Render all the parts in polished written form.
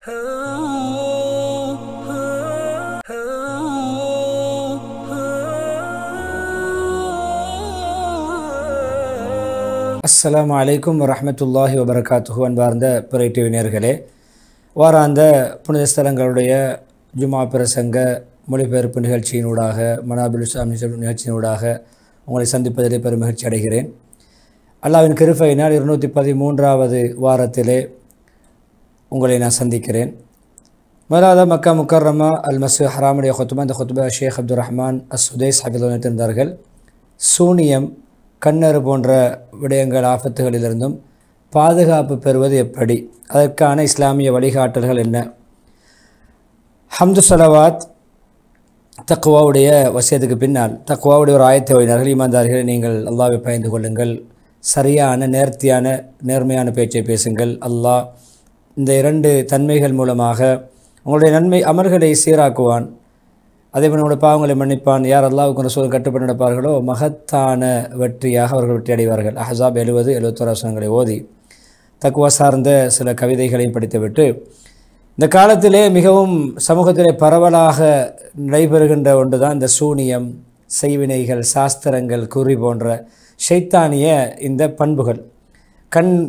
அஸ்ஸலாமு அலைக்கும் வரஹ்மத்துல்லாஹி வபரகாத்துஹு. அன்பார்ந்த பிறை டிவி நேயர்களே, வாராந்த புனித ஸ்தலங்களுடைய ஜுமா பிரசங்க மொழிபெயர்ப்பு நிகழ்ச்சியினூடாக, மனாபில் இஸ்லாம் நிகழ்ச்சியினூடாக உங்களை சந்திப்பதிலே பெரும் மகிழ்ச்சி அடைகிறேன். அல்லாஹ்வின் கிருபையினால் 213வது வாரத்திலே உங்களை நான் சந்திக்கிறேன். முதலாவது மக்கா முக்கர்ரமா அல் மஸ்ஜித் ஹராமுடைய ஹுத்பா. இந்த ஹுத்பா ஷேக் அப்துல் ரஹ்மான் அஸ்ஸுதைஸ் ஹபிதுல்லாஹ் நிறுத்தியிருந்தார்கள். சூனியம், கண்ணறு போன்ற விடயங்கள், ஆபத்துகளிலிருந்தும் பாதுகாப்பு பெறுவது எப்படி, அதற்கான இஸ்லாமிய வழிகாட்டல்கள் என்ன? ஹம்து ஸலவாத் தக்வாவுடைய வசியத்துக்கு பின்னால் தக்வாவுடைய ஒரு ஆயத்தை ஓதினார்கள். ஈமான்தார்களே, நீங்கள் அல்லாஹ்வை பயந்து கொள்ளுங்கள், சரியான நேர்த்தியான நேர்மையான பேச்சை பேசுங்கள். அல்லாஹ் இந்த 2 தன்மைகள் மூலமாக உங்களுடைய நன்மை அமல்களை சீராக்குவான். அதேபோல் உங்களுடைய பாவங்களை மன்னிப்பான். யார் அல்லாஹ்வுக்கு ரசூலுக்கு கட்டுப்பட்டு நடப்பார்களோ மகத்தான வெற்றியாக அவர்கள் வெற்றி அடைவார்கள். அஹ்ஸாப் 70-71 வசனங்களை ஓதி தக்வா சார்ந்த சில கவிதைகளையும் படித்துவிட்டு, இந்த காலத்திலே மிகவும் சமூகத்திலே பரவலாக நடைபெறுகின்ற ஒன்று தான் இந்த சூனியம், செய்வினைகள், சாஸ்திரங்கள், குறி போன்ற ஷைத்தானிய இந்த பண்புகள்.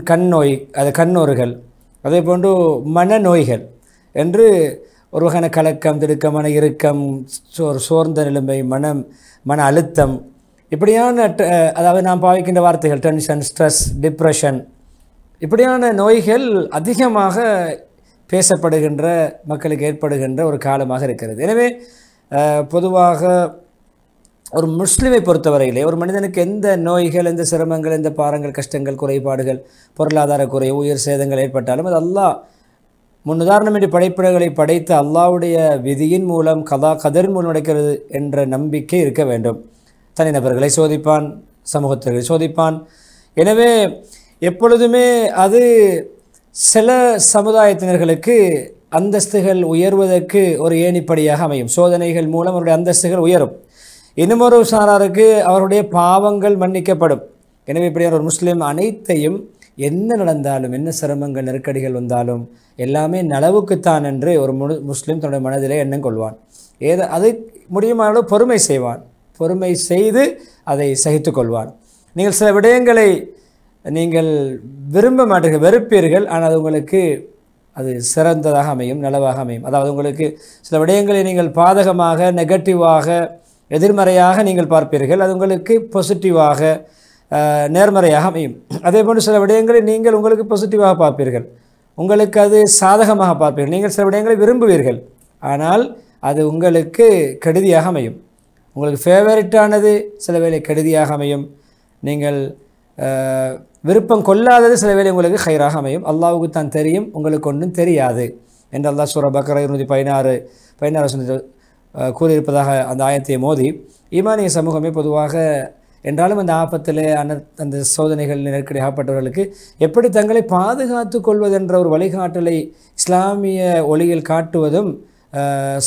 கண் நோய், அது கண்ணோர்கள், அதே போன்று மனநோய்கள் என்று ஒரு வகையான கலக்கம், திடுக்கம், மன இறுக்கம், சோர்ந்த நிலைமை, மன அழுத்தம், இப்படியான அதாவது நாம் பாவிக்கின்ற வார்த்தைகள் டென்ஷன், ஸ்ட்ரெஸ், டிப்ரெஷன், இப்படியான நோய்கள் அதிகமாக பேசப்படுகின்ற, மக்களுக்கு ஏற்படுகின்ற ஒரு காலமாக இருக்கிறது. எனவே பொதுவாக ஒரு முஸ்லிமை பொறுத்தவரையிலே ஒரு மனிதனுக்கு எந்த நோய்கள், எந்த சிரமங்கள், எந்த பாரங்கள், கஷ்டங்கள், குறைபாடுகள், பொருளாதார குறை, உயிர் சேதங்கள் ஏற்பட்டாலும் அது அல்லாஹ் முன்னுதாரணமின்றி படைப்பிடங்களை படைத்த அல்லாஹ்வுடைய விதியின் மூலம், கதரின் மூலம் நடக்கிறது என்ற நம்பிக்கை இருக்க வேண்டும். தனிநபர்களை சோதிப்பான், சமூகத்தினர்களை சோதிப்பான். எனவே எப்பொழுதுமே அது சில சமுதாயத்தினர்களுக்கு அந்தஸ்துகள் உயர்வதற்கு ஒரு ஏணிப்படியாக அமையும். சோதனைகள் மூலம் அவருடைய அந்தஸ்துகள் உயரும். இன்னும் ஒரு சாராருக்கு அவருடைய பாவங்கள் மன்னிக்கப்படும். எனவே இப்படியான ஒரு முஸ்லீம் அனைத்தையும் என்ன நடந்தாலும், என்ன சிரமங்கள், நெருக்கடிகள் வந்தாலும் எல்லாமே நலவுக்குத்தான் என்று ஒரு முஸ்லீம் தன்னுடைய மனதிலே எண்ணம் கொள்வான். அதை முடியுமான பொறுமை செய்வான். பொறுமை செய்து அதை சகித்து கொள்வான். நீங்கள் சில விடயங்களை நீங்கள் விரும்ப மாட்டீர்கள், வெறுப்பீர்கள், ஆனால் அது உங்களுக்கு அது சிறந்ததாக அமையும், நலவாக அமையும். அதாவது உங்களுக்கு சில விடயங்களை நீங்கள் பாதகமாக, நெகட்டிவாக, எதிர்மறையாக நீங்கள் பார்ப்பீர்கள், அது உங்களுக்கு பாசிட்டிவாக, நேர்மறையாக அமையும். அதே போன்று சில விடயங்களை நீங்கள் உங்களுக்கு பாசிட்டிவாக பார்ப்பீர்கள், உங்களுக்கு அது சாதகமாக பார்ப்பீர்கள். நீங்கள் சில விடயங்களை விரும்புவீர்கள், ஆனால் அது உங்களுக்கு கெடுதியாக அமையும். உங்களுக்கு ஃபேவரட்டானது சில வேளை கெடுதியாக அமையும். நீங்கள் விருப்பம் கொள்ளாதது சில வேளை உங்களுக்கு ஹைராக அமையும். அல்லாஹ்வுக்கு தான் தெரியும், உங்களுக்கு ஒன்றும் தெரியாது என்று அல்லாஹ் சூரா பக்ரா 216 கூறியிருப்பதாக அந்த ஆயத்தை மோதி, ஈமானிய சமூகமே பொதுவாக என்றாலும் அந்த ஆபத்தில், அந்த சோதனைகள், நெருக்கடி ஆகப்பட்டவர்களுக்கு எப்படி தங்களை பாதுகாத்து கொள்வதென்ற ஒரு வழிகாட்டலை இஸ்லாமிய ஒளியில் காட்டுவதும்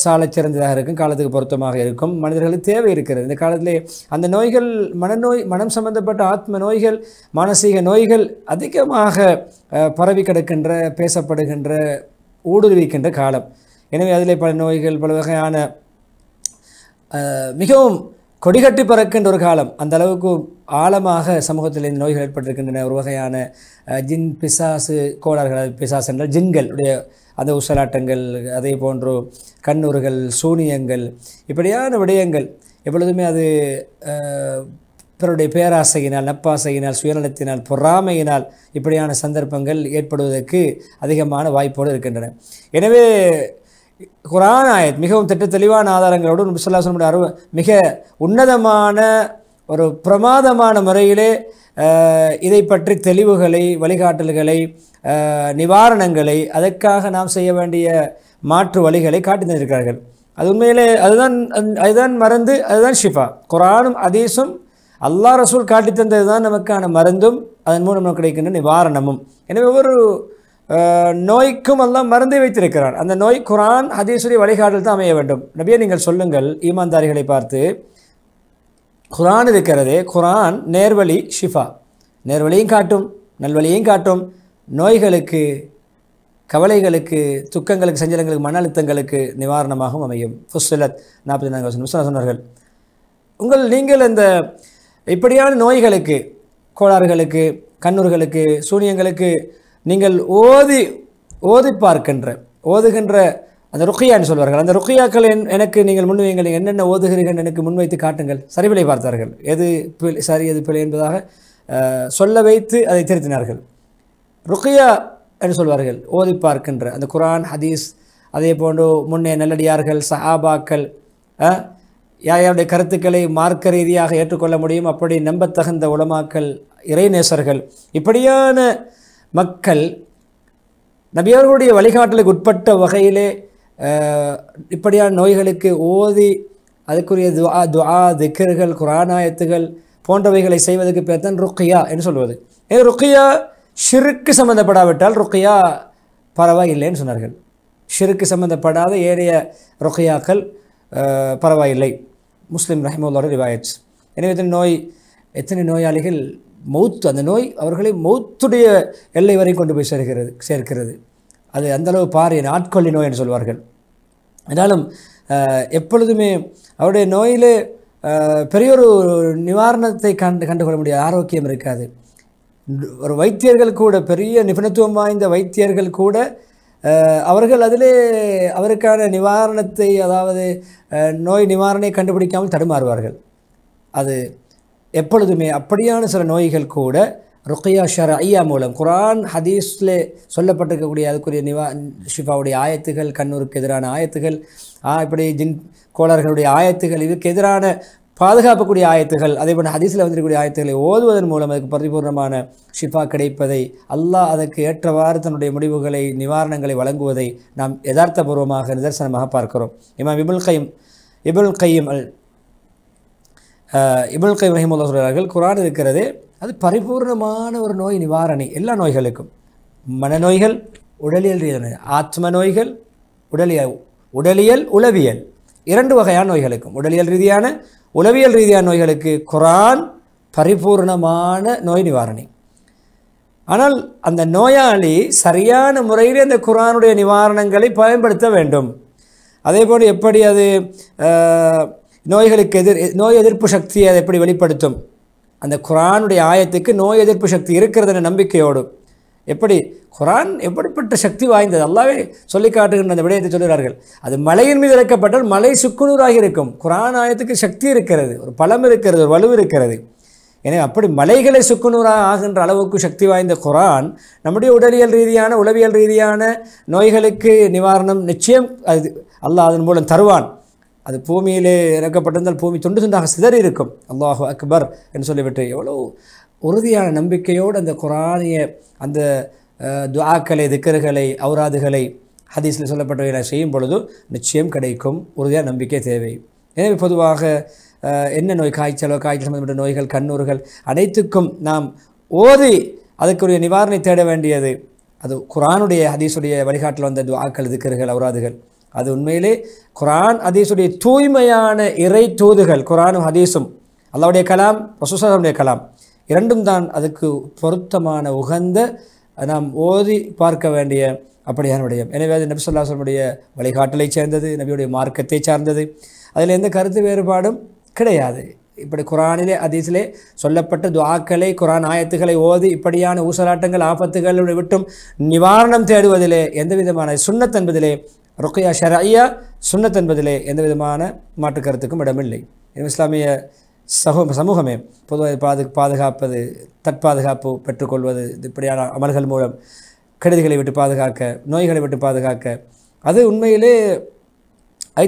சாலை சிறந்ததாக இருக்கும், காலத்துக்கு பொருத்தமாக இருக்கும். மனிதர்களுக்கு தேவை இருக்கிறது. இந்த காலத்திலே அந்த நோய்கள், மனம் சம்பந்தப்பட்ட ஆத்ம நோய்கள், மானசீக நோய்கள் அதிகமாக பரவி கிடக்கின்ற, பேசப்படுகின்ற, ஊடுருவிக்கின்ற காலம். எனவே அதிலே பல நோய்கள், பல வகையான மிகவும் கொடிகட்டி பறக்கின்ற ஒரு காலம். அந்த அளவுக்கு ஆழமாக சமூகத்தில் இந்த நோய்கள் ஏற்பட்டிருக்கின்றன. ஒரு வகையான ஜின் பிசாசு கோளாறுகள், பிசாசு என்றால் ஜின்களுடைய அந்த உசலாட்டங்கள், அதே போன்று கண்ணூறுகள், சூனியங்கள், இப்படியான விடயங்கள் எப்பொழுதுமே அது பிறருடைய பேராசையினால், நப்பாசையினால், சுயநலத்தினால், பொறாமையினால் இப்படியான சந்தர்ப்பங்கள் ஏற்படுவதற்கு அதிகமான வாய்ப்போடு இருக்கின்றன. எனவே குர்ஆன் ஆயத் மிகவும் தெளிவான ஆதாரங்களோடு நபி ஸல்லல்லாஹு அலைஹி வஸல்லம் மிக உன்னதமான ஒரு பிரமாதமான முறையிலே இதை பற்றி தெளிவுகளை, வழிகாட்டல்களை, நிவாரணங்களை, அதற்காக நாம் செய்ய வேண்டிய மாற்று வழிகளை காட்டி தந்திருக்கிறார்கள். அது உண்மையிலே அதுதான் மருந்து, அதுதான் ஷிஃபா. குர்ஆனும் ஹதீஸும் அல்லாஹ் ரசூல் காட்டி தந்தது தான் நமக்கான மருந்தும், அதன் மூலம் நமக்கு கிடைக்கின்ற நிவாரணமும். எனவே ஒவ்வொரு நோய்க்கும் அல்லாஹ் மருந்தை வைத்திருக்கிறான். அந்த நோய் குர்ஆன் ஹதீஸுடைய வழிகாட்டல் தான் அமைய வேண்டும். நபியே, நீங்கள் சொல்லுங்கள் ஈமான்தாரிகளை பார்த்து, குர்ஆன் இருக்கிறதே, குர்ஆன் நேர்வழி, ஷிஃபா, நேர்வழியும் காட்டும், நல்வழியையும் காட்டும், நோய்களுக்கு கவலைகளுக்கு, துக்கங்களுக்கு, சஞ்சலங்களுக்கு, மன அழுத்தங்களுக்கு நிவாரணமாகவும் அமையும். ஃபுஸ்ஸிலத் 44 வசனம் சொன்னார்கள். நீங்கள் இந்த இப்படியான நோய்களுக்கு, கோளாறுகளுக்கு, கண்ணூர்களுக்கு, சூனியங்களுக்கு நீங்கள் ஓதுகின்ற அந்த ருக்கியான்னு சொல்வார்கள். அந்த ருக்கியாக்கள் எனக்கு நீங்கள் முன்வைங்கள், நீங்கள் என்னென்ன ஓதுகிறீர்கள் எனக்கு முன்வைத்து காட்டுங்கள். சரிவிலை பார்த்தார்கள். எது சரி எது பிழை என்பதாக சொல்ல வைத்து அதை திருத்தினார்கள். ருக்கியா என்று சொல்வார்கள், ஓதி பார்க்கின்ற அந்த குரான், ஹதீஸ், அதே போன்று முன்னே நல்லடியார்கள், சஹாபாக்கள், யாருடைய கருத்துக்களை மார்க்க ரீதியாக ஏற்றுக்கொள்ள முடியும் அப்படி நம்பத்தகுந்த உலமாக்கள், இறைநேசர்கள், இப்படியான மக்கள் நபியவர்களுடைய வழிகாட்டலுக்கு உட்பட்ட வகையிலே இப்படியான நோய்களுக்கு ஓதி அதுக்குரிய துஆ திக்ர்கள், குரானாயத்துகள் போன்றவைகளை செய்வதற்கு பேர் தான் ருக்கியா என்று சொல்வது. ருக்கியா ஷிருக்கு சம்பந்தப்படாவிட்டால் ருக்கியா பரவாயில்லைன்னு சொன்னார்கள். ஷிருக்கு சம்பந்தப்படாத ஏனைய ருக்கியாக்கள் பரவாயில்லை. முஸ்லிம் ரஹிமஹுல்லாஹ் ரிவாயத். எனவே எத்தனை நோயாளிகள் அந்த நோய் அவர்களை மௌத்துடைய எல்லை வரை கொண்டு போய் சேர்க்கிறது. அது அந்தளவு பாரிய நாட்கொள்ளி நோய் என்று சொல்வார்கள். ஆனாலும் எப்பொழுதுமே அவருடைய நோயிலே பெரியொரு நிவாரணத்தை கண்டுகொள்ள முடியாது, ஆரோக்கியம் இருக்காது. ஒரு வைத்தியர்கள் கூட, பெரிய நிபுணத்துவம் வாய்ந்த வைத்தியர்கள் கூட அவர்கள் அதிலே அவருக்கான நிவாரணத்தை, அதாவது நோய் நிவாரணை கண்டுபிடிக்காமல் தடுமாறுவார்கள். அது எப்பொழுதுமே அப்படியான சில நோய்கள் கூட ருக்கியா ஷர்இய்யா மூலம், குரான் ஹதீஸில் சொல்லப்பட்டிருக்கக்கூடிய அதுக்குரிய ஷிஃபாவுடைய ஆயத்துகள், கண்ணூருக்கு எதிரான ஆயத்துகள், இப்படி ஜின் கோளாறுகளுடைய ஆயத்துகள், இதுக்கு எதிரான பாதுகாக்கக்கூடிய ஆயத்துகள், அதே போல் ஹதீஸில் வந்திருக்கக்கூடிய ஆயத்துக்களை ஓதுவதன் மூலம் அதுக்கு பரிபூர்ணமான ஷிஃபா கிடைப்பதை, அல்லாஹ் அதற்கு ஏற்றவாறு தன்னுடைய முடிவுகளை, நிவாரணங்களை வழங்குவதை நாம் யதார்த்தபூர்வமாக நிதர்சனமாக பார்க்கிறோம். இமாம் இப்னுல் கையிம் ரஹிமஹுல்லாஹ் சொல்கிறார்கள், குரான் இருக்கிறது அது பரிபூர்ணமான ஒரு நோய் நிவாரணி. எல்லா நோய்களுக்கும், மனநோய்கள், உடலியல் ரீதியான, ஆத்ம நோய்கள், உடலியல் உளவியல், 2 வகையான நோய்களுக்கும், உடலியல் ரீதியான, உளவியல் ரீதியான நோய்களுக்கு குரான் பரிபூர்ணமான நோய் நிவாரணி. ஆனால் அந்த நோயாளி சரியான முறையில் அந்த குரானுடைய நிவாரணங்களை பயன்படுத்த வேண்டும். அதே போல் எப்படி அது நோய்களுக்கு நோய் எதிர்ப்பு சக்தியை அதை எப்படி வெளிப்படுத்தும், அந்த குரானுடைய ஆயத்துக்கு நோய் எதிர்ப்பு சக்தி இருக்கிறது என்ற நம்பிக்கையோடு, எப்படி குரான் எப்படிப்பட்ட சக்தி வாய்ந்தது அல்லாஹ்வே சொல்லி காட்டுகின்ற அந்த விடயத்தை சொல்கிறார்கள். அது மலையின் மீது இறக்கப்பட்டால் மலை சுக்குநூறாகி இருக்கும். குரான் ஆயத்துக்கு சக்தி இருக்கிறது, ஒரு பலம் இருக்கிறது, ஒரு வலு இருக்கிறது. எனவே அப்படி மலைகளை சுக்குநூறாக ஆகின்ற அளவுக்கு சக்தி வாய்ந்த குரான் நம்முடைய உடலியல் ரீதியான, உளவியல் ரீதியான நோய்களுக்கு நிவாரணம் நிச்சயம் அது அல்லாஹ் அதன் மூலம் தருவான். அது பூமியிலே இறக்கப்பட்டிருந்தால் பூமி துண்டு துண்டாக சிதறி இருக்கும். அல்லாஹு அக்பர் என்று சொல்லிவிட்டு எவ்வளோ உறுதியான நம்பிக்கையோடு அந்த குரானிய அந்த துஆக்களை, திக்ர்களை, ஔராதுகளை ஹதீஸில் சொல்லப்பட்டவை செய்யும் பொழுது நிச்சயம் கிடைக்கும். உறுதியான நம்பிக்கை தேவை. எனவே பொதுவாக என்ன நோய், காய்ச்சல் சம்பந்தப்பட்ட நோய்கள், கண்ணூர்கள் அனைத்துக்கும் நாம் ஓதி அதுக்குரிய நிவாரணை தேட வேண்டியது அது குரானுடைய ஹதீஸுடைய வழிகாட்டில் வந்த துஆக்கள், திக்ர்கள், ஔராதுகள். அது உண்மையிலே குரான் ஹதீஸுடைய தூய்மையான இறை தூதுகள். குரானும் ஹதீஸும் அல்லாஹ்வுடைய கலாம், ரசூலுல்லாஹி ஸல்லல்லாஹு அலைஹி வஸல்லம் கலாம், 2ம் தான் அதுக்கு பொருத்தமான உகந்த நாம் ஓதி பார்க்க வேண்டிய அப்படியான விடயம். எனவே அது நபி ஸல்லல்லாஹு அலைஹி வஸல்லம் வழிகாட்டலை சேர்ந்தது, நபியுடைய மார்க்கத்தை சார்ந்தது. அதில் எந்த கருத்து வேறுபாடும் கிடையாது. இப்படி குரானிலே ஹதீஸிலே சொல்லப்பட்ட துஆக்களை, குரான் ஆயத்துக்களை ஓதி இப்படியான ஊசலாட்டங்கள், ஆபத்துகளை விட்டும் நிவாரணம் தேடுவதிலே எந்த விதமான சுன்னத் என்பதிலே, ருக்கியா ஷர்இய்யா சுன்னத் என்பதிலே எந்த விதமான மாற்று கருத்துக்கும் இடமில்லை. இஸ்லாமிய சமூகமே பொதுவாக பாதுகாப்பது, தற்பாதுகாப்பு பெற்றுக்கொள்வது, இப்படியான அமல்கள் மூலம் கெடுதிகளை விட்டு பாதுகாக்க, நோய்களை விட்டு பாதுகாக்க, அது உண்மையிலே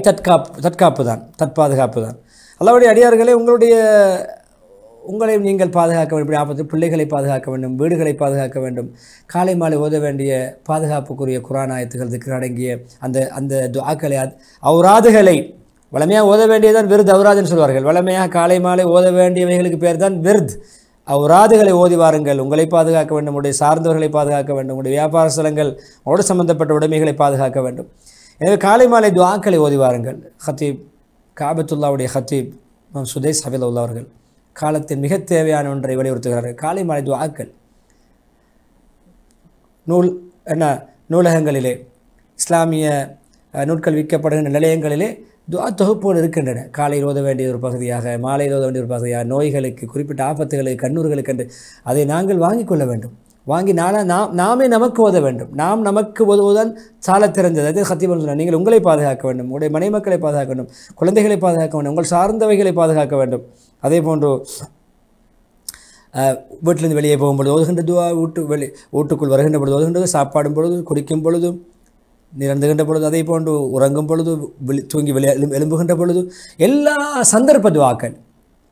தற்காப்பு தான், தற்பாதுகாப்பு தான். அல்லாஹ்வுடைய அடியார்களே, உங்களை நீங்கள் பாதுகாக்க வேண்டும். இப்படி ஆபத்து பிள்ளைகளை பாதுகாக்க வேண்டும், வீடுகளை பாதுகாக்க வேண்டும். காலை மாலை ஓத வேண்டிய பாதுகாப்புக்குரிய குரான் ஆயத்துகள், திக்ர் அடங்கிய அந்த துஆக்களை, ஔராதுகளை வளமையாக ஓத வேண்டியதான் விருது, ஔராதுன்னு சொல்வார்கள். வளமையாக காலை மாலை ஓத வேண்டியவைகளுக்கு பேர் தான் விருது. ஔராதுகளை ஓதி வாருங்கள். உங்களை பாதுகாக்க வேண்டும், உங்களுடைய சார்ந்தவர்களை பாதுகாக்க வேண்டும், உங்களுடைய வியாபார ஸ்தலங்கள், உங்களோடு சம்பந்தப்பட்ட உடைமைகளை பாதுகாக்க வேண்டும். எனவே காலை மாலை துஆக்களை ஓதி வாருங்கள். ஹத்தீப், காபத்துல்லாவுடைய ஹத்தீப் சுதைஸ் ஹஃபிதுல்லாஹ் அவர்கள் காலத்தின் மிக தேவையான ஒன்றை வலியுறுத்துகிறார்கள். காலை மாலை துஆக்கள் நூலகங்களிலே இஸ்லாமிய நூட்கள் விற்கப்படுகின்ற நிலையங்களிலே துஆ தொகுப்போடு இருக்கின்றன. காலையில் ஓத வேண்டிய ஒரு பகுதியாக, மாலையில் ஓத வேண்டிய ஒரு பகுதியாக, நோய்களுக்கு, குறிப்பிட்ட ஆபத்துகளுக்கு, கண்ணூர்களுக்கு என்று அதை நாங்கள் வாங்கிக் கொள்ள வேண்டும். வாங்கி நாமே நமக்கு ஓத வேண்டும். நாம் நமக்கு ஓதுவதுதான் சால திறந்தது. அது ஹத்தீபன் சொன்னார், நீங்கள் உங்களை பாதுகாக்க வேண்டும், உங்களுடைய மனை மக்களை பாதுகாக்க வேண்டும், குழந்தைகளை பாதுகாக்க வேண்டும், உங்கள் சார்ந்தவைகளை பாதுகாக்க வேண்டும். அதே போன்று வீட்டிலிருந்து வெளியே போகும்பொழுது ஓதுகின்ற துஆ, வீட்டுக்குள் வருகின்ற பொழுது ஓதுகின்றது, சாப்பாடும் பொழுது, குடிக்கும் பொழுதும், நிறந்துகின்ற பொழுது, அதே போன்று உறங்கும் பொழுது, தூங்கி எழும்புகின்ற பொழுது, எல்லா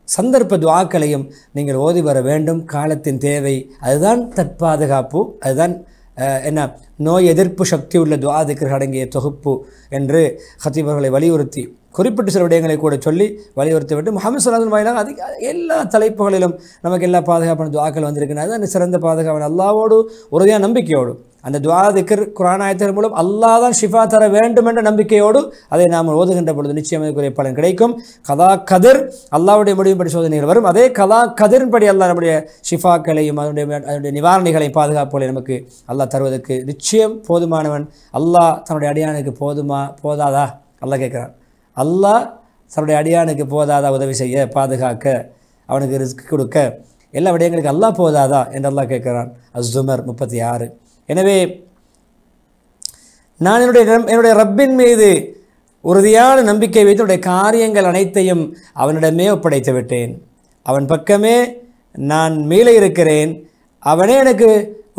சந்தர்ப்ப துஆக்களையும் நீங்கள் ஓதி வர வேண்டும். காலத்தின் தேவை அதுதான் தற்பாதுகாப்பு, அதுதான் நோய் எதிர்ப்பு சக்தி உள்ள துஆ திக்ர்கள் அடங்கிய தொகுப்பு என்று ஹத்தீபர்களை வலியுறுத்தி குறிப்பிட்ட சில விடயங்களை கூட சொல்லி வலியுறுத்தி விட்டு முஹம்மது ஸல்லல்லாஹு அலைஹி வஸல்லம் வாயிலாக எல்லா தலைப்புகளிலும் நமக்கு எல்லா பாதுகாப்பான துஆக்கள் வந்திருக்கிறது. அதுதான் சிறந்த பாதுகாப்பான அல்லாஹ்வோடு உறுதியான நம்பிக்கையோடு அந்த துஆ திக்ர் குர்ஆன் ஆயத்துகள் மூலம் அல்லாஹ் தான் ஷிஃபா தர வேண்டும் என்ற நம்பிக்கையோடு அதை நாம் ஓதுகின்ற பொழுது நிச்சயம் அதுக்குரிய பலன் கிடைக்கும். கதா கதிர் அல்லாஹ்வுடைய முடிவுப்படி சோதனைகள் வரும். அதே கதா கதிரின்படி அல்லாஹ் நம்முடைய ஷிஃபாக்களையும் அதனுடைய நிவாரணிகளையும் பாதுகாப்புகளை நமக்கு அல்லாஹ் தருவதற்கு நிச்சயம் போதுமானவன். அல்லாஹ் தன்னுடைய அடியானுக்கு போதாதா? அல்லாஹ் கேட்குறான். அல்லாஹ் தன்னுடைய அடியானுக்கு போதாதா உதவி செய்ய, பாதுகாக்க, அவனுக்கு ரிஸ்க் கொடுக்க, எல்லா விடயங்களுக்கு அல்லாஹ் போதாதா என்று அல்லாஹ் கேட்குறான். அஸ்-ஸுமர் 36. எனவே நான் என்னுடைய ரப்பின் மீது உறுதியான நம்பிக்கை வைத்து என்னுடைய காரியங்கள் அனைத்தையும் அவனிடமே ஒப்படைத்து விட்டேன். அவன் பக்கமே நான் மீள இருக்கிறேன். அவனே எனக்கு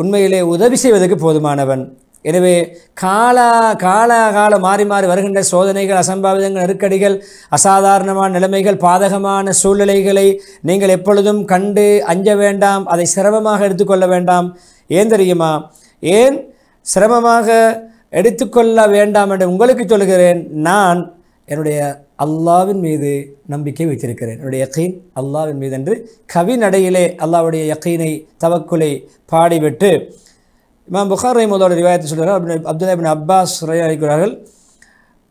உண்மையிலே உதவி செய்வதற்கு போதுமானவன். எனவே கால மாறி மாறி வருகின்ற சோதனைகள், அசம்பாவிதங்கள், நெருக்கடிகள், அசாதாரணமான நிலைமைகள், பாதகமான சூழ்நிலைகளை நீங்கள் எப்பொழுதும் கண்டு அஞ்ச வேண்டாம். அதை சிரமமாக எடுத்துக்கொள்ள வேண்டாம். ஏன் தெரியுமா? ஏன் சிரமமாக எடுத்துக்கொள்ள வேண்டாம் என்று உங்களுக்கு சொல்கிறேன். நான் என்னுடைய அல்லாஹ்வின் மீது நம்பிக்கை வைத்திருக்கிறேன். என்னுடைய யக்கீன் அல்லாஹ்வின் மீது என்று கவி நடையிலே அல்லாஹ்வுடைய யக்கீனை, தவக்குலை பாடிவிட்டு இமாம் புகாரி ரஹிமஹுல்லாஹ் ரிவாயத்தை சொல்கிறார். அப்துல்லா இப்னு அப்பாஸ் அறிவிக்கிறார்கள்,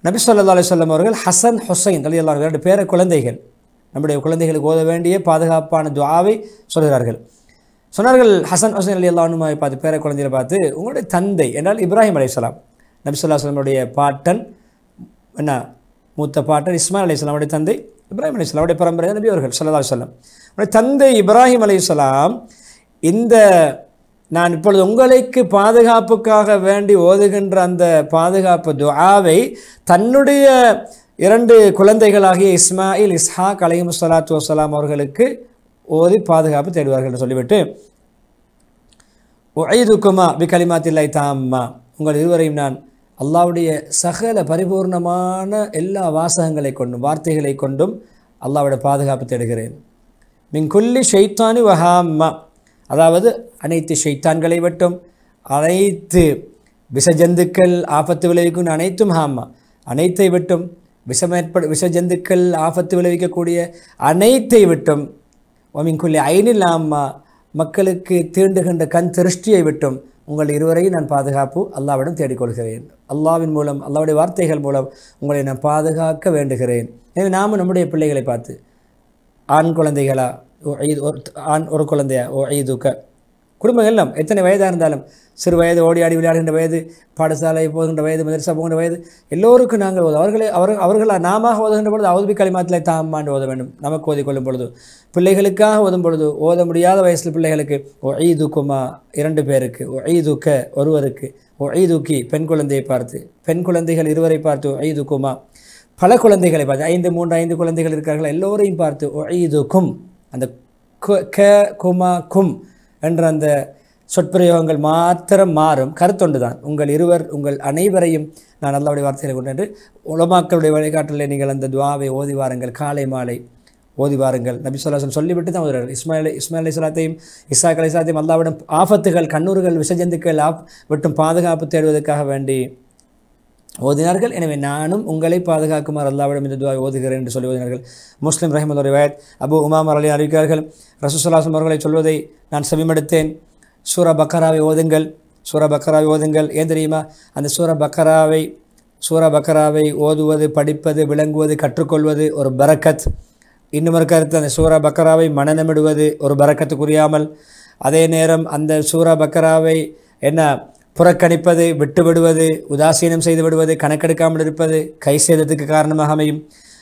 நபி ஸல்லல்லாஹு அலைஹி வஸல்லம் அவர்கள் ஹசன் ஹுசைன் ரலியல்லாஹு அன்ஹு இரண்டு பேர குழந்தைகள், நம்முடைய குழந்தைகளுக்கு ஓத வேண்டிய பாதுகாப்பான துஆவை சொல்கிறார்கள். சொன்னார்கள், ஹசன் ஹுசைன் ரலியல்லாஹு அன்ஹுவை பார்த்து, பேர குழந்தைகளை பார்த்து, உங்களுடைய தந்தை என்றால் இப்ராஹிம் அலைஹிஸ்ஸலாம், நபி ஸல்லல்லாஹு அலைஹி வஸல்லமுடைய பாட்டன், மூத்த பாட்டன் இஸ்மாயில் அலைஹிஸ்ஸலாம், அவருடைய தந்தை இப்ராஹிம் அலைஹிஸ்ஸலாம், அவருடைய பரம்பரை நபி அவர்கள் ஸல்லல்லாஹு அலைஹி வஸல்லம், அவருடைய தந்தை இப்ராஹிம் அலைஹிஸ்ஸலாம் இந்த நான் இப்பொழுது உங்களுக்கு பாதுகாப்புக்காக வேண்டி ஓதுகின்ற அந்த பாதுகாப்பு துஆவை தன்னுடைய இரண்டு குழந்தைகளாகிய இஸ்மாயில், இஸ்ஹாக் அலைஹிஸ்ஸலாத்து வஸ்ஸலாம் அவர்களுக்கு ஓதி பாதுகாப்பு தேடுவார்கள் என்று சொல்லிவிட்டு, உஐதுகுமா பிகலிமாத்தில்லாஹி தாம்மா, உங்கள் இருவரையும் நான் அல்லாஹ்வுடைய சகல பரிபூர்ணமான எல்லா வாசகங்களை கொண்டும் வார்த்தைகளை கொண்டும் அல்லாஹ்வுடைய பாதுகாப்பு தேடுகிறேன். மின் குல்லி ஷைத்தானி வஹாம்மா, அதாவது அனைத்து ஷைத்தான்களை விட்டும், அனைத்து விஷஜந்துக்கள் ஆபத்து விளைவிக்கும் அனைத்தும், ஹாமா அனைத்தை விட்டும், விஷஜந்துக்கள் ஆபத்து விளைவிக்கக்கூடிய அனைத்தை விட்டும், ஒமின்குள்ளே ஐனில் ஆம்மா, மக்களுக்கு தீண்டுகின்ற கண் திருஷ்டியை விட்டும் உங்கள் இருவரையும் நான் பாதுகாப்பு அல்லாஹ்விடம் தேடிக்கொள்கிறேன். அல்லாஹ்வின் மூலம், அல்லாஹ்வுடைய வார்த்தைகள் மூலம் உங்களை நான் பாதுகாக்க வேண்டுகிறேன். எனவே நாம் நம்முடைய பிள்ளைகளை பார்த்து, ஆண் குழந்தைகளா, ஆண் ஒரு குழந்தையா, ஐதுக்க, குடும்பங்கள் எல்லாம் எத்தனை வயதாக இருந்தாலும், சிறு வயது ஓடி ஆடி விளையாடுகின்ற வயது, பாடசாலை போகின்ற வயது, மதரசா போகின்ற வயது, எல்லோருக்கும் நாங்கள் அவர்களா நாம ஓதுகின்ற பொழுது அவுது பிகலிமாத்தில்லாஹி தாம்மான்னு ஓத வேண்டும். நமக்கு ஓதிக்கொள்ளும் பொழுது, பிள்ளைகளுக்காக ஓதும் பொழுது, ஓத முடியாத வயசில் பிள்ளைகளுக்கு ஐதுக்குமா இரண்டு பேருக்கு, ஐதுக்க ஒருவருக்கு, ஐதுக்கி பெண் குழந்தையை பார்த்து, பெண் குழந்தைகள் இருவரை பார்த்து ஐதுக்குமா, பல குழந்தைகளை பார்த்து, 5 குழந்தைகள் இருக்கிறார்கள், எல்லோரையும் பார்த்து ஐதுக்கும், அந்த குமா கும் என்ற அந்த சொற்பிரயோகங்கள் மாத்திரம் மாறும், கருத்தொண்டு தான். உங்கள் அனைவரையும் நான் அல்லாஹ்வுடைய வார்த்தைகளை கொண்டு என்று உலமாக்களுடைய வழிகாட்டலில் நீங்கள் அந்த துஆவை ஓதி வாருங்கள், காலை மாலை ஓதி வாருங்கள். நபி ஸல்லல்லாஹு அலைஹி வஸல்லம் சொல்லிவிட்டு தான் ஓதுறார்கள். இஸ்மாயில் அலைஹிஸ்ஸலாத்தையும் இஸ்ஹாக் அலைஹிஸ்ஸலாத்தையும் அல்லாஹ்விடம் ஆபத்துகள், கண்ணூர்கள், விஷஜந்துக்கள் விட்டும் பாதுகாப்பு தேடுவதற்காக வேண்டி ஓதினார்கள். எனவே நானும் உங்களை பாதுகாக்குமாறு அல்லாஹ்விடம் இந்த துஆவை ஓதுகிறேன் என்று சொல்லி ஓதினார்கள். முஸ்லிம் ரஹிமஹுல்லாஹ் ரிவாயத் அபூ உமாமா ரலியல்லாஹு அன்ஹு அறிவிக்கிறார்கள், ரசூல் ஸல்லல்லாஹு அலைஹி வஸல்லம் அவர்களை சொல்வதை நான் செவிமடுத்தேன். சூரா பக்கராவை ஓதுங்கள். ஏன் தெரியுமா? அந்த சூரா பக்கராவை ஓதுவது, படிப்பது, விளங்குவது, கற்றுக்கொள்வது ஒரு பரக்கத். இன்னும் ஒரு கருத்து, அந்த சூரா பக்கராவை மனநமிடுவது ஒரு பரக்கத்துக்குரியாமல், அதே நேரம் அந்த சூரா பக்கராவை புறக்கணிப்பது, விட்டுவிடுவது, உதாசீனம் செய்து விடுவது, கணக்கெடுக்காமல் இருப்பது கை சேதத்துக்கு காரணமாக அமையும்.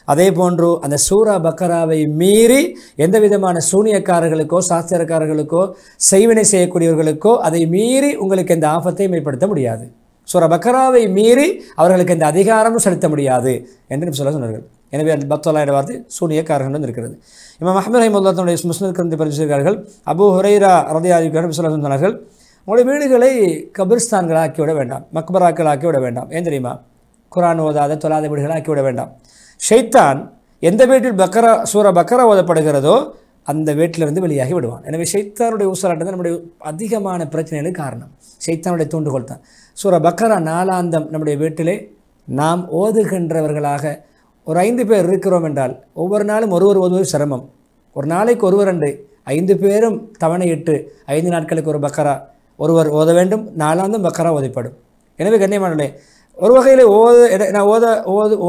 அதே போன்று அந்த சூரா பக்கராவை மீறி எந்த விதமான சூனியக்காரர்களுக்கோ சாஸ்திரக்காரர்களுக்கோ செய்வினை செய்யக்கூடியவர்களுக்கோ அதை மீறி உங்களுக்கு எந்த ஆபத்தை மேற்படுத்த முடியாது. சூரா பக்கராவை மீறி அவர்களுக்கு எந்த அதிகாரமும் செலுத்த முடியாது என்று சொல்ல சொன்னார்கள். எனவே அந்த பக்தலாயிட வார்த்தை சூனியக்காரர்கள் இருக்கிறது. இமாம் அஹ்மத் ரஹிமத்துல்லாஹி தன்னுடைய முஸ்னத் கிரந்தத்தில் பதிவிட்டிருக்கிறார்கள். அபூ ஹுரைரா ரலியல்லாஹு அன்ஹு சொன்னார்கள், உங்களுடைய வீடுகளை கபிரிஸ்தான்கள் ஆக்கிவிட வேண்டாம், மக்பராக்கள் ஆக்கிவிட வேண்டாம். ஏன் தெரியுமா? குர்ஆன் ஓதாத தொழாத வீடுகளை ஆக்கிவிட வேண்டாம். ஷைத்தான் எந்த வீட்டில் சூரா பக்கரா ஓதப்படுகிறதோ அந்த வீட்டிலிருந்து வெளியாகி விடுவான். எனவே ஷைத்தானுடைய ஊசலாட்டம் தான் நம்முடைய அதிகமான பிரச்சனைகளுக்கு காரணம். ஷைத்தானுடைய தூண்டுகோல் தான். சூரா பக்கரா 4ஆம் நம்முடைய வீட்டிலே நாம் ஓதுகின்றவர்களாக ஒரு 5 பேர் இருக்கிறோம் என்றால் ஒவ்வொரு நாளும் ஒருவர் ஓதுவது சிரமம். ஒரு நாளைக்கு ஒருவர் 5 பேரும் தவணையிட்டு 5 நாட்களுக்கு ஒரு பக்கரா ஒருவர் ஓத வேண்டும். 4ஆம் பக்கரா ஓதப்படும். எனவே கண்ணியமானே, ஒரு வகையில்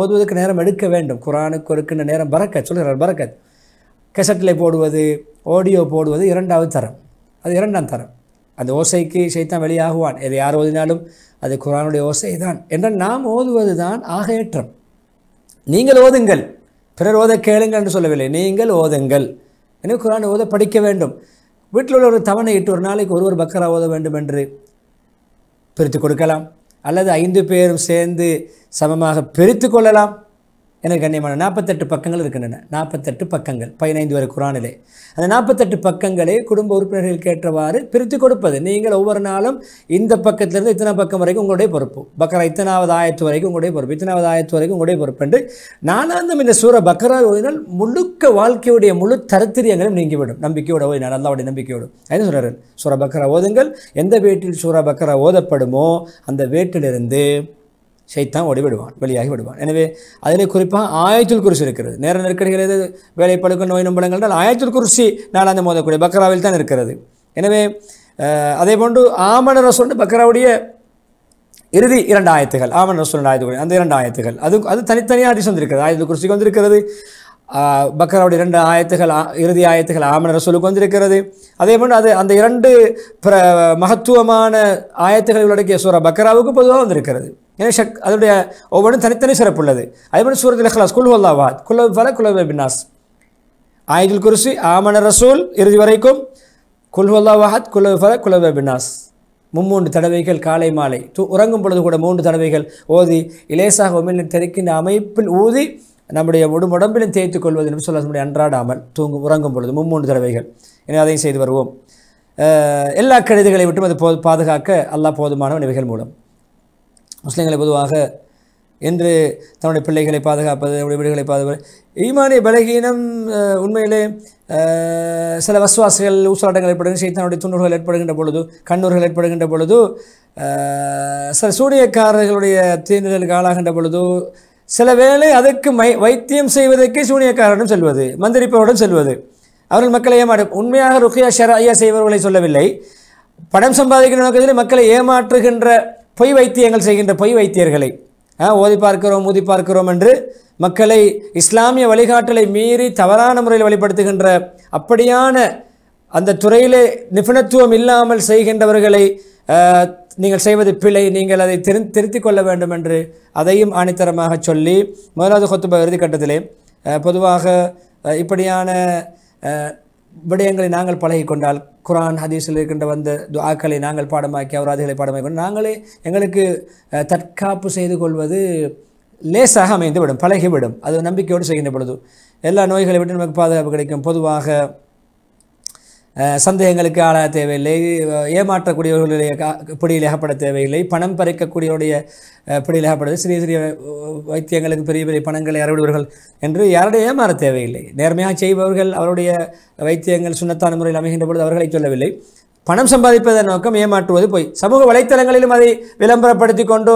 ஓதுவதற்கு நேரம் எடுக்க வேண்டும். குர்ஆனுக்கு இருக்கின்ற நேரம் பரக்கத் சொல்கிறார். பரக்கத் கெசட்டில் போடுவது, ஆடியோ போடுவது 2வது தரம், அது 2ஆம் தரம். அந்த ஓசைக்கு ஷைத்தான் வெளியாகுவான். எதை யார் ஓதினாலும் அது குர்ஆனுடைய ஓசை தான் என்றால் நாம் ஓதுவது தான் ஆக ஏற்றம். நீங்கள் ஓதுங்கள், பிறர் ஓத கேளுங்கள் என்று சொல்லவில்லை, நீங்கள் ஓதுங்கள். எனவே குர்ஆனை ஓத படிக்க வேண்டும். வீட்டில் உள்ள ஒரு தவணையிட்டு ஒரு நாளைக்கு ஒருவர் பக்கரா ஓத வேண்டும் என்று பிரித்து கொடுக்கலாம். அல்லது 5 பேரும் சேர்ந்து சமமாக பிரித்து கொள்ளலாம். எனக்கு கண்ணியமான 48 பக்கங்கள் இருக்கின்றன. 48 பக்கங்கள் 15 வரை குர்ஆனிலே. அந்த 48 பக்கங்களை குடும்ப உறுப்பினர்களுக்கு ஏற்றவாறு பிரித்து கொடுப்பது. நீங்கள் ஒவ்வொரு நாளும் இந்த பக்கத்திலிருந்து இத்தனை பக்கம் வரைக்கும் உங்களுடைய பொறுப்பு, பக்கரா இத்தனாவது ஆயத்து வரைக்கும் உங்களுடைய பொறுப்பு, இத்தனாவது ஆயத்து வரைக்கும் உங்களுடைய பொறுப்பு என்று 4ஆம் இந்த சூரா பக்கரா ஓதினால் முழுக்க வாழ்க்கையுடைய முழு தரித்திரியங்களும் நீங்கிவிடும். நம்பிக்கையோடு ஓதினால், அல்லாஹ்வுடைய நம்பிக்கையோடு. என்ன சொல்கிறார்கள்? சூரா பக்கரா ஓதுங்கள். எந்த வீட்டில் சூரா பக்கரா ஓதப்படுமோ அந்த வீட்டிலிருந்து ஷைத்தான் ஓடி விடுவான், வெளியாகி விடுவான். எனவே அதிலே குறிப்பாக ஆயத்துல் குர்சி இருக்கிறது. நேர நெருக்கடிகள் எது வேலை பழுக்க நோய் நம்பலங்கள் என்றால் ஆயத்துல் குர்சி 4ஆம் ஓதக்கூடிய பக்கராவில் தான் இருக்கிறது. எனவே அதே போன்று ஆமன ரசூல் பக்கராவுடைய இறுதி 2 ஆயத்துகள், ஆமன ரசூல் ஆயத்துகள், அந்த 2 ஆயத்துகள் அது தனித்தனியாக ஹதீஸ் வந்திருக்கிறது. ஆயத்துல் குர்சிக்கு வந்திருக்கிறது. பக்கராவுடைய 2 ஆயத்துகள், இறுதி ஆயத்துகள் ஆமன ரசூலுக்கு வந்திருக்கிறது. அதே போன்று அந்த 2 மகத்துவமான ஆயத்துகள் உள்ளடக்கிய சூரா பக்கராவுக்கு பொதுவாக வந்திருக்கிறது. ஏன்னா அதனுடைய ஒவ்வொன்றும் தனித்தனி சிறப்புள்ளது. அதேபோல் சூரத்துல் இக்லாஸ், குல் ஹுவல்லாஹு அஹத், குல் ஹுவல் ஃபலக், குல் ஹுவல் பின்னாஸ், ஆயத்துல் குர்சி, ஆமன ரசூல் இறுதி வரைக்கும், குல் ஹுவல்லாஹு அஹத், குல் ஹுவல் ஃபலக், குல் ஹுவல் பின்னாஸ் 3 தடவைகள் காலை மாலை உறங்கும் பொழுது கூட 3 தடவைகள் ஓதி இலேசாக உமிழ்நீர் தெரிக்கின்ற அமைப்பில் ஊதி நம்முடைய உடம்பிலும் தேய்த்து கொள்வது என்று சொல்ல நம்முடைய அன்றாட அமல். உறங்கும் பொழுது 3 தடவைகள். எனவே அதையும் செய்து வருவோம். எல்லா கெடுதிகளை விட்டும் அது பாதுகாக்க அல்லாஹ் போதுமானவன் இவைகள் மூலம். முஸ்லிம்களை பொதுவாக என்று தன்னுடைய பிள்ளைகளை பாதுகாப்பது, நம்முடைய வீடுகளை பாதுகாப்பது, ஈமானிய பலகீனம் உண்மையிலே சில வசுவாசிகள் ஊசலாட்டங்கள் ஏற்படுகின்ற, ஷைத்தானுடைய துண்ணூர்கள் ஏற்படுகின்ற பொழுது, கண்ணூர்கள் ஏற்படுகின்ற பொழுது, சில சூனியக்காரர்களுடைய தீண்டுதலுக்கு ஆளாகின்ற பொழுது, சில வேளை அதற்கு வைத்தியம் செய்வதற்கே சூனியக்காரனும் செல்வது, மந்திரிப்பவருடன் செல்வது. அவர்கள் மக்களை உண்மையாக ருக்கியா ஷரஇய்யா செய்பவர்களை சொல்லவில்லை. பணம் சம்பாதிக்கிற நோக்கத்தில் மக்களை ஏமாற்றுகின்ற பொய் வைத்தியங்கள் செய்கின்ற பொய் வைத்தியர்களை ஓதி பார்க்கிறோம் ஊதி பார்க்கிறோம் என்று மக்களை இஸ்லாமிய வழிகாட்டலை மீறி தவறான முறையில் வழிபடுத்துகின்ற அப்படியான அந்த துறையிலே நிபுணத்துவம் இல்லாமல் செய்கின்றவர்களை நீங்கள் செய்வது பிழை, நீங்கள் அதை திருத்திக் கொள்ள வேண்டும் என்று அதையும் ஆணித்தரமாக சொல்லி முதலாவது ஹுத்பா இறுதி கட்டத்திலே பொதுவாக இப்படியான விடயங்களை நாங்கள் பழகி கொண்டால், குர்ஆன் ஹதீஸில் இருக்கின்ற வந்த துஆக்களை நாங்கள் பாடமாக்கி அவராதிகளை பாடமாக்கி கொண்டு நாங்களே எங்களுக்கு தற்காப்பு செய்து கொள்வது லேசாக அமைந்துவிடும், பழகிவிடும். அது நம்பிக்கையோடு செய்கின்ற பொழுது எல்லா நோய்களை விட்டு நமக்கு பாதுகாப்பு கிடைக்கும். பொதுவாக சந்தேகங்களுக்கு ஆளாக தேவையில்லை, ஏமாற்றக்கூடியவர்களுடைய பிடியில் அகப்பட தேவையில்லை, பணம் பறிக்கக்கூடியவருடைய பிடியில் அகப்படுவது, சிறிய சிறிய வைத்தியங்களுக்கு பெரிய பெரிய பணங்களை அறவிடுவர்கள் என்று யாருடைய ஏமாற தேவையில்லை. நேர்மையாக செய்பவர்கள் அவருடைய வைத்தியங்கள் சுன்னத்தான முறையில் அமைகின்ற பொழுது அவர்களை சொல்லவில்லை. பணம் சம்பாதிப்பதன் நோக்கம் ஏமாற்றுவது போய் சமூக வலைத்தளங்களிலும் அதை விளம்பரப்படுத்தி கொண்டோ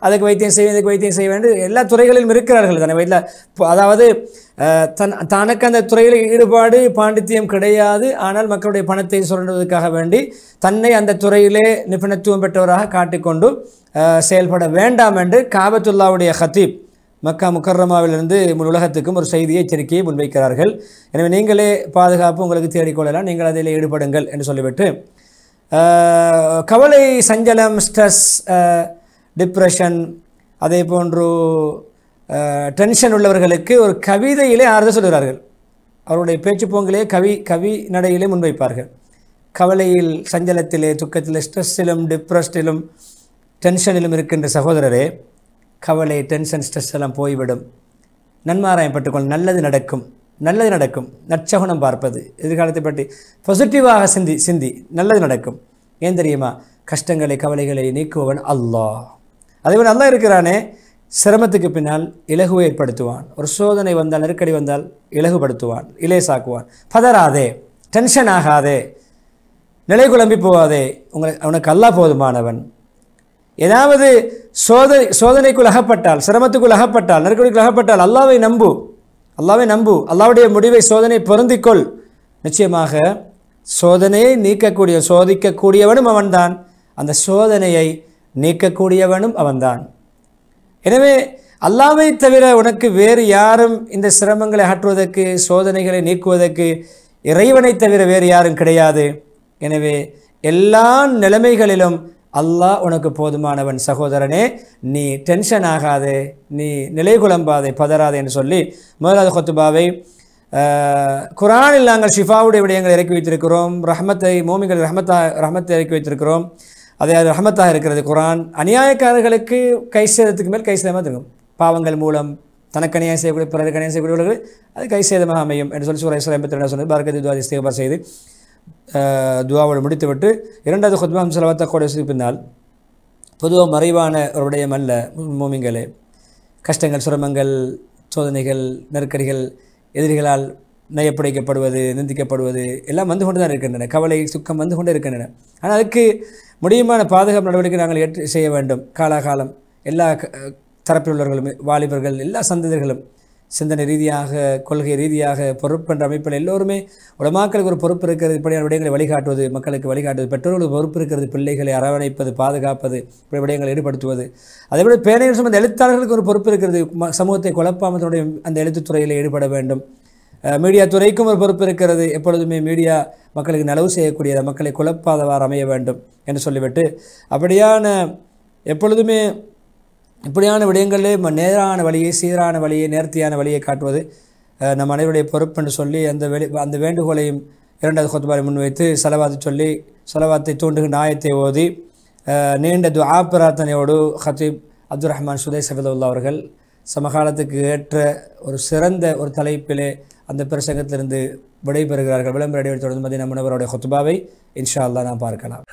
அதுக்கு வைத்தியம் செய்ய இதுக்கு வைத்தியம் செய்ய வேண்டும் எல்லா துறைகளிலும் இருக்கிறார்கள் தானே வயிற்றில். அதாவது தனக்கு அந்த துறையில் ஈடுபாடு பாண்டித்தியம் கிடையாது, ஆனால் மக்களுடைய பணத்தை சுரண்டுவதற்காக வேண்டி தன்னை அந்த துறையிலே நிபுணத்துவம் பெற்றவராக காட்டிக்கொண்டு செயல்பட வேண்டாம் என்று காபத்துல்லாவுடைய ஹத்தீப் மக்கா முக்கர்ரமாவிலிருந்து முழு உலகத்துக்கும் ஒரு செய்தியை எச்சரிக்கையை முன்வைக்கிறார்கள். எனவே நீங்களே பாதுகாப்பு உங்களுக்கு தேடிக்கொள்ளலாம், நீங்கள் அதில் ஈடுபடுங்கள் என்று சொல்லிவிட்டு கவலை, சஞ்சலம், ஸ்ட்ரெஸ், டிப்ரெஷன், அதே போன்று டென்ஷன் உள்ளவர்களுக்கு ஒரு கவிதையிலே ஆறுதல் சொல்கிறார்கள். அவருடைய பேச்சு போங்கிலே கவி நடையிலே முன்வைப்பார்கள். கவலையில், சஞ்சலத்திலே, துக்கத்திலே, ஸ்ட்ரெஸ்ஸிலும், டிப்ரெஸ்டிலும், டென்ஷனிலும் இருக்கின்ற சகோதரரே, கவலை, டென்ஷன், ஸ்ட்ரெஸ் எல்லாம் போய்விடும். நன்மாராயம் பட்டுக்கொள், நல்லது நடக்கும், நல்லது நடக்கும். நற்சகுனம் பார்ப்பது, எதிர்காலத்தை பற்றி பாசிட்டிவாக சிந்தி நல்லது நடக்கும். ஏன் தெரியுமா? கஷ்டங்களை, கவலைகளை நீக்குவவன் அல்லாஹ். அதேபோல் அல்லாஹ் இருக்கிறானே, சிரமத்துக்கு பின்னால் இலகுவை ஏற்படுத்துவான். ஒரு சோதனை வந்தால், நெருக்கடி வந்தால் இலகுபடுத்துவான், இலேசாக்குவான். பதறாதே, டென்ஷன் ஆகாதே, நிலை குழம்பி போகாதே, அவனுக்கு அல்லாஹ் போதுமானவன். ஏதாவது சோதனைக்குள் அகப்பட்டால், சிரமத்துக்குள் அகப்பட்டால், நெருக்கடிக்குள் அகப்பட்டால் அல்லாஹ்வை நம்பு, அல்லாஹ்வுடைய முடிவை, சோதனை பொருந்திக்கொள். நிச்சயமாக சோதனையை நீக்கக்கூடிய, சோதிக்கக்கூடியவனும் அவன்தான், அந்த சோதனையை நீக்கக்கூடியவனும் அவன்தான். எனவே அல்லாஹ்வை தவிர உனக்கு வேறு யாரும் இந்த சிரமங்களை அகற்றுவதற்கு, சோதனைகளை நீக்குவதற்கு இறைவனை தவிர வேறு யாரும் கிடையாது. எனவே எல்லா நிலைமைகளிலும் அல்லாஹ் உனக்கு போதுமானவன். சகோதரனே, நீ டென்ஷன் ஆகாதே, நீ நிலை குழம்பாதே, பதறாதே என்று சொல்லி முதலாவது குத்துபாவை குர்ஆனில் நாங்கள் ஷிஃபாவுடைய விடயங்களை இறக்கி வைத்திருக்கிறோம். ரஹ்மத்தை, மோமின்கள் ரஹ்மத்தை இறக்கி வைத்திருக்கிறோம். அதே ரஹ்மத்தாக இருக்கிறது குர்ஆன். அநியாயக்காரர்களுக்கு கை சேதத்துக்கு மேல் கை சேதமாக இருக்கும். பாவங்கள் மூலம் தனக்கு அநியாயம் செய்யக்கூடிய, பிறருக்கு அநியாயம் செய்யக்கூடியவர்கள் அது கை சேதமாக அமையும் என்று சொல்லி சூரா இஸ்ரா 82 சொன்னது. பரக்கத்து துஆ இஸ்திக்பார் செய்து துஆவோடு முடித்துவிட்டு இரண்டாவது குத்பா ஸலவாத்தோடு பின்னால் பொதுவாக மறைவான ஒரு விடயம் அல்ல மோமின்களே. கஷ்டங்கள், சிரமங்கள், சோதனைகள், நெருக்கடிகள், எதிரிகளால் நயப்படைக்கப்படுவது, நிந்திக்கப்படுவது எல்லாம் வந்து கொண்டு தான் இருக்கின்றன. கவலை, துக்கம் வந்து கொண்டே இருக்கின்றன. ஆனால் அதுக்கு முடியுமான பாதுகாப்பு நடவடிக்கை நாங்கள் செய்ய வேண்டும். காலாகாலம் எல்லா தரப்பில் உள்ளவர்களும், வாலிபர்கள், எல்லா சந்ததிகளும் சிந்தனை ரீதியாக, கொள்கை ரீதியாக, பொறுப்பு என்ற அமைப்பில் எல்லோருமே உலமாக்களுக்கு ஒரு பொறுப்பு இருக்கிறது. இப்படியான விடயங்களை வழிகாட்டுவது, மக்களுக்கு வழிகாட்டுவது, பெற்றோர்களுக்கு பொறுப்பு இருக்கிறது, பிள்ளைகளை அரவணைப்பது, பாதுகாப்பது, இப்படி விடயங்களை ஈடுபடுத்துவது. அதேபோல பேணைகள் சம்பந்த எழுத்தாளர்களுக்கு ஒரு பொறுப்பு இருக்கிறது. சமூகத்தை குழப்பாமத்தினுடைய அந்த எழுத்துத்துறையில் ஈடுபட வேண்டும். மீடியா துறைக்கும் ஒரு பொறுப்பு இருக்கிறது. எப்பொழுதுமே மீடியா மக்களுக்கு நலவு செய்யக்கூடியது, மக்களை குழப்பாதவாறு அமைய வேண்டும் என்று சொல்லிவிட்டு, அப்படியான எப்பொழுதுமே இப்படியான விடயங்களே நேரான வழியை, சீரான வழியை, நேர்த்தியான வழியை காட்டுவது நம் அனைவருடைய பொறுப்பு என்று சொல்லி அந்த வேண்டுகோளையும் இரண்டாவது குத்பாவை முன்வைத்து சலவாத்தை தூண்டுகின்ற ஆயத்தை ஓதி நீண்ட துஆ பிரார்த்தனையோடு ஹத்தீப் அப்துல் ரஹ்மான் சுதைஸ் ஹஃபிதுல்லாஹ் அவர்கள் சமகாலத்துக்கு ஏற்ற ஒரு சிறந்த ஒரு தலைப்பிலே அந்த பிரசங்கத்திலிருந்து விடைபெறுகிறார்கள். விளம்பர இடைவெளி தொடர்ந்து மதீனா முனவருடைய குத்பாவை இன்ஷா அல்லாஹ் நாம் பார்க்கலாம்.